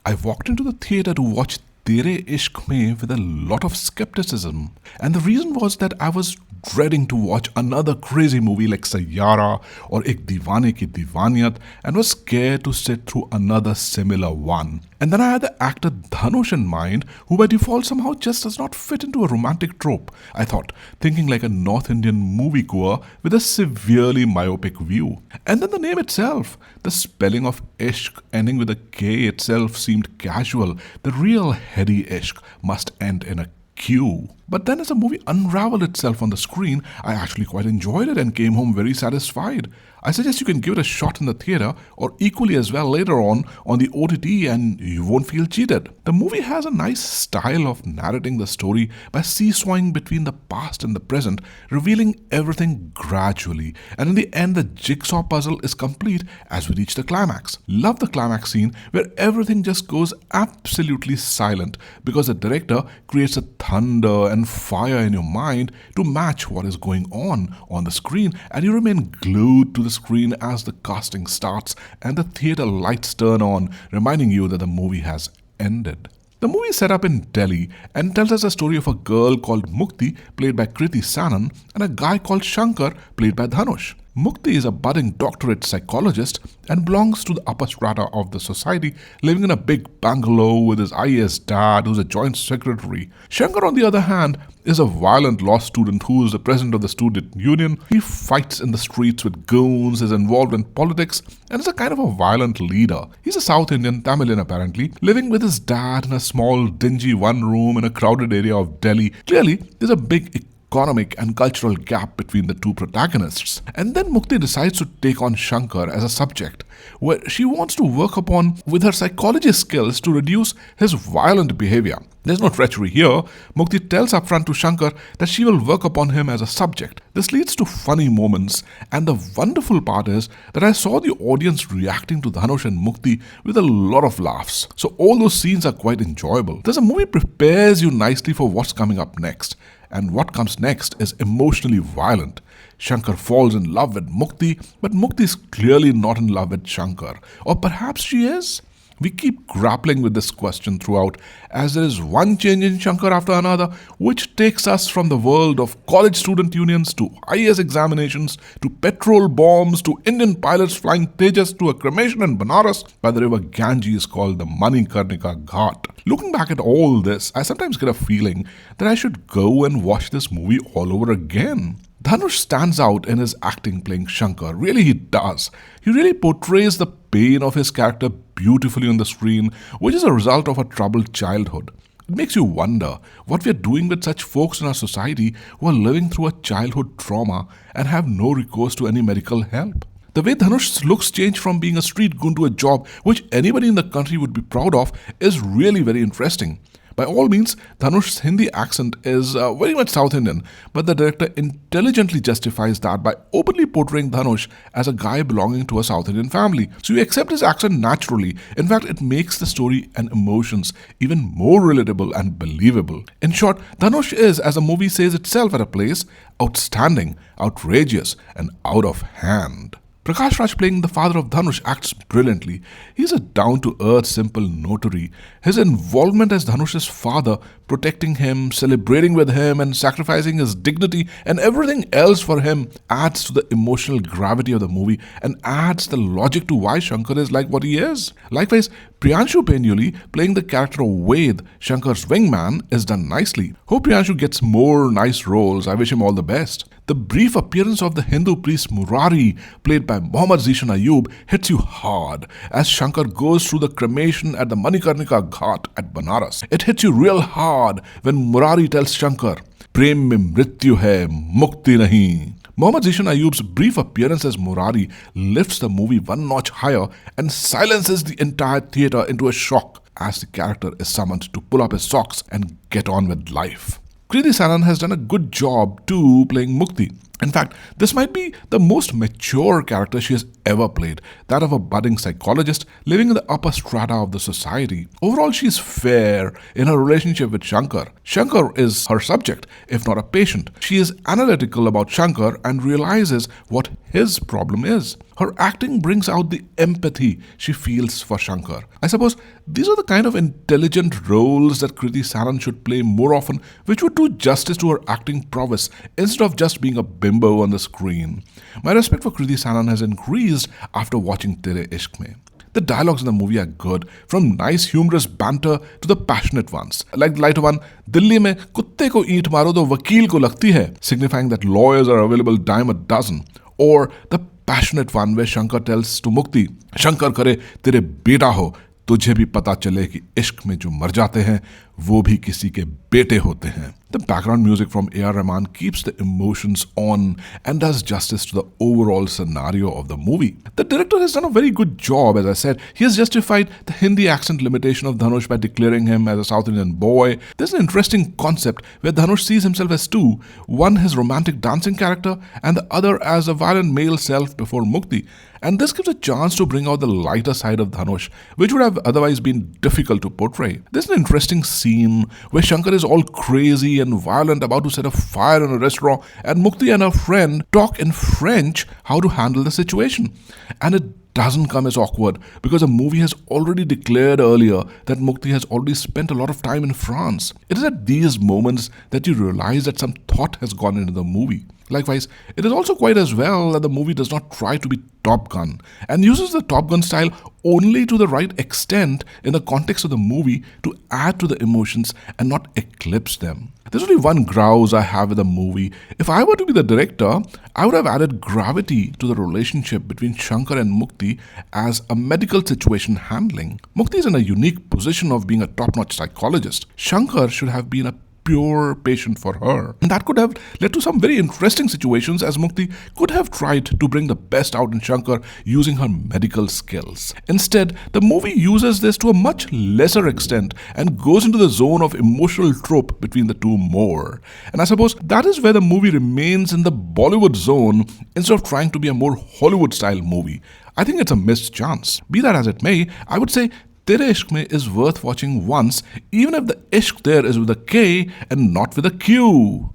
I walked into the theatre to watch Tere Ishk में with a lot of skepticism. And the reason was that I was dreading to watch another crazy movie like Sayyara or Ek Deewane Ki Divaniyat and was scared to sit through another similar one. And then I had the actor Dhanush in mind, who by default somehow just does not fit into a romantic trope, I thought, thinking like a North Indian moviegoer with a severely myopic view. And then the name itself, the spelling of Ishk ending with a K itself seemed casual. The real heady Ishk must end in a Q. But then as the movie unraveled itself on the screen, I actually quite enjoyed it and came home very satisfied. I suggest you can give it a shot in the theatre or equally as well later on the OTT and you won't feel cheated. The movie has a nice style of narrating the story by seesawing between the past and the present, revealing everything gradually. And in the end, the jigsaw puzzle is complete as we reach the climax. Love the climax scene where everything just goes absolutely silent because the director creates a thunder and fire in your mind to match what is going on the screen, and you remain glued to the screen as the casting starts and the theatre lights turn on, reminding you that the movie has ended. The movie is set up in Delhi and tells us the story of a girl called Mukti, played by Kriti Sanon, and a guy called Shankar, played by Dhanush. Mukti is a budding doctorate psychologist and belongs to the upper strata of the society, living in a big bungalow with his IAS dad, who's a joint secretary. Shankar, on the other hand, is a violent law student who is the president of the student union. He fights in the streets with goons, is involved in politics, and is a kind of a violent leader. He's a South Indian, Tamilian apparently, living with his dad in a small, dingy one room in a crowded area of Delhi. Clearly, there's a big economic and cultural gap between the two protagonists. And then Mukti decides to take on Shankar as a subject, where she wants to work upon with her psychology skills to reduce his violent behavior. There's no treachery here. Mukti tells upfront to Shankar that she will work upon him as a subject. This leads to funny moments, and the wonderful part is that I saw the audience reacting to Dhanush and Mukti with a lot of laughs. So all those scenes are quite enjoyable. Thus, the movie prepares you nicely for what's coming up next. And what comes next is emotionally violent. Shankar falls in love with Mukti, but Mukti is clearly not in love with Shankar. Or perhaps she is? We keep grappling with this question throughout, as there is one change in Shankar after another, which takes us from the world of college student unions to IAS examinations, to petrol bombs, to Indian pilots flying Tejas, to a cremation in Banaras by the river Ganges called the Manikarnika Ghat. Looking back at all this, I sometimes get a feeling that I should go and watch this movie all over again. Dhanush stands out in his acting playing Shankar. Really, he does. He really portrays the pain of his character beautifully on the screen, which is a result of a troubled childhood. It makes you wonder what we are doing with such folks in our society who are living through a childhood trauma and have no recourse to any medical help. The way Dhanush's looks change from being a street goon to a job which anybody in the country would be proud of is really very interesting. By all means, Dhanush's Hindi accent is very much South Indian, but the director intelligently justifies that by openly portraying Dhanush as a guy belonging to a South Indian family. So you accept his accent naturally. In fact, it makes the story and emotions even more relatable and believable. In short, Dhanush is, as the movie says itself at a place, outstanding, outrageous, and out of hand. Prakash Raj playing the father of Dhanush acts brilliantly. He's a down-to-earth, simple notary. His involvement as Dhanush's father, protecting him, celebrating with him, and sacrificing his dignity and everything else for him adds to the emotional gravity of the movie and adds the logic to why Shankar is like what he is. Likewise, Priyanshu Penyuli playing the character of Ved, Shankar's wingman, is done nicely. Hope Priyanshu gets more nice roles. I wish him all the best. The brief appearance of the Hindu priest Murari, played by Mohammad Zishan Ayub, hits you hard as Shankar goes through the cremation at the Manikarnika Ghat at Banaras. It hits you real hard when Murari tells Shankar, "Prem mein mrityu hai, mukti nahi." Mohammad Zishan Ayub's brief appearance as Murari lifts the movie one notch higher and silences the entire theatre into a shock as the character is summoned to pull up his socks and get on with life. Kriti Sanon has done a good job too playing Mukti. In fact, this might be the most mature character she has ever played, that of a budding psychologist living in the upper strata of the society. Overall, she is fair in her relationship with Shankar. Shankar is her subject, if not a patient. She is analytical about Shankar and realizes what his problem is. Her acting brings out the empathy she feels for Shankar. I suppose these are the kind of intelligent roles that Kriti Sanon should play more often, which would do justice to her acting prowess instead of just being a bimbo on the screen. My respect for Kriti Sanon has increased after watching Tere Ishk Mein. The dialogues in the movie are good, from nice humorous banter to the passionate ones. Like the lighter one, Dilli mein kutte ko eat maro to vakil ko lagti hai, signifying that lawyers are available dime a dozen. Or the passionate one where Shankar tells to Mukti, Shankar करे तेरे बेटा हो, तुझे भी पता चले कि इश्क में जो मर जाते हैं वो भी किसी के बेटे होते हैं. The background music from A.R. Rahman keeps the emotions on and does justice to the overall scenario of the movie. The director has done a very good job, as I said. He has justified the Hindi accent limitation of Dhanush by declaring him as a South Indian boy. There's an interesting concept where Dhanush sees himself as two, one his romantic dancing character and the other as a violent male self before Mukti. And this gives a chance to bring out the lighter side of Dhanush, which would have otherwise been difficult to portray. There's an interesting scene where Shankar is all crazy and violent, about to set a fire in a restaurant, and Mukti and her friend talk in French how to handle the situation. And it doesn't come as awkward because the movie has already declared earlier that Mukti has already spent a lot of time in France. It is at these moments that you realize that some thought has gone into the movie. Likewise, it is also quite as well that the movie does not try to be Top Gun and uses the Top Gun style only to the right extent in the context of the movie to add to the emotions and not eclipse them. There's only one grouse I have with the movie. If I were to be the director, I would have added gravity to the relationship between Shankar and Mukti as a medical situation handling. Mukti is in a unique position of being a top-notch psychologist. Shankar should have been a pure patient for her. And that could have led to some very interesting situations, as Mukti could have tried to bring the best out in Shankar using her medical skills. Instead, the movie uses this to a much lesser extent and goes into the zone of emotional trope between the two more. And I suppose that is where the movie remains in the Bollywood zone instead of trying to be a more Hollywood-style movie. I think it's a missed chance. Be that as it may, I would say Tere Ishk Mein is worth watching once, even if the Ishk there is with a K and not with a Q.